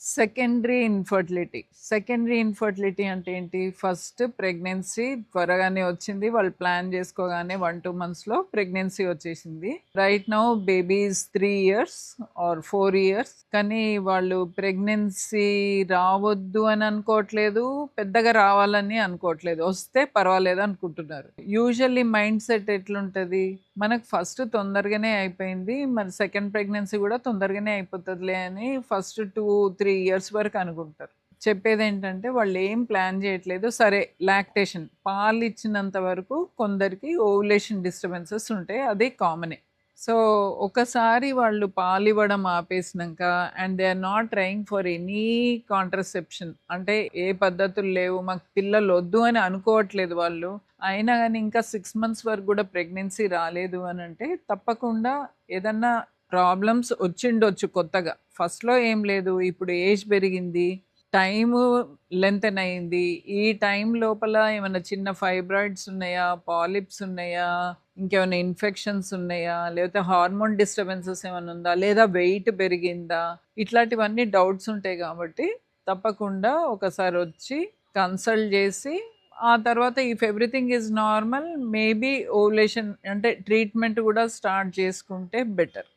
Secondary infertility అంటే ఏంటి? First pregnancy త్వరగానే వచ్చింది. వాళ్ళు ప్లాన్ చేసుకోగానే 1, 2 మంత్స్‌లో ప్రెగ్నెన్సీ వచ్చేసింది. Right now baby is 3 years or 4 years. కానీ వాళ్ళు ప్రెగ్నెన్సీ రావద్దు అని అనుకోవట్లేదు. పెద్దగా రావాలని అనుకోవట్లేదు. వస్తే పర్వాలేదు అనుకుంటున్నారు. యూజువల్లీ మైండ్ సెట్ ఎట్లుంటది? మనకు ఫస్ట్ తొందరగానే అయిపోయింది. మరి సెకండ్ ప్రెగ్నెన్సీ కూడా తొందరగానే అయిపోతదిలే అని ఫస్ట్ 2, 3 ఇయర్స్ వరకు అనుకుంటారు. చెప్పేదేంటంటే వాళ్ళేం ప్లాన్ చేయట్లేదు. సరే లాక్టేషన్ పాలిచ్చినంత వరకు కొందరికి ఓవులేషన్ డిస్టర్బెన్సెస్ ఉంటాయి. అది కామనే. సో, ఒకసారి వాళ్ళు పాలివ్వడం ఆపేసినంక and they are not trying for any contraception అంటే ఏ పద్ధతులు లేవు. మాకు పిల్లలొద్దు అని అనుకోవట్లేదు వాళ్ళు. అయినా గాని ఇంకా 6 మంత్స్ వరకు గూడా ప్రెగ్నెన్సీ రాలేదు అనంటే తప్పకుండా ఏదన్నా ప్రాబ్లమ్స్ వచ్చిండొచ్చు కొత్తగా. ఫస్ట్‌లో ఏం లేదు. ఇప్పుడు ఏజ్ పెరిగింది. టైము లెంథెన్ అయింది. ఈ టైం లోపల ఏమన్నా చిన్న ఫైబ్రాయిడ్స్ ఉన్నాయా? పాలిప్స్ ఉన్నాయా? ఇంకేమైనా ఇన్ఫెక్షన్స్ ఉన్నాయా? లేకపోతే హార్మోన్ డిస్టర్బెన్సెస్ ఏమన్నా ఉందా? లేదా వెయిట్ పెరిగిందా? ఇట్లాంటివన్నీ డౌట్స్ ఉంటాయి గాబట్టి తప్పకుండా ఒకసారొచ్చి కన్సల్ట్ జేసి ఆ తర్వాత if everything is normal maybe ovulation అంటే ట్రీట్మెంట్ గూడా స్టార్ట్ చేసుకుంటే బెటర్.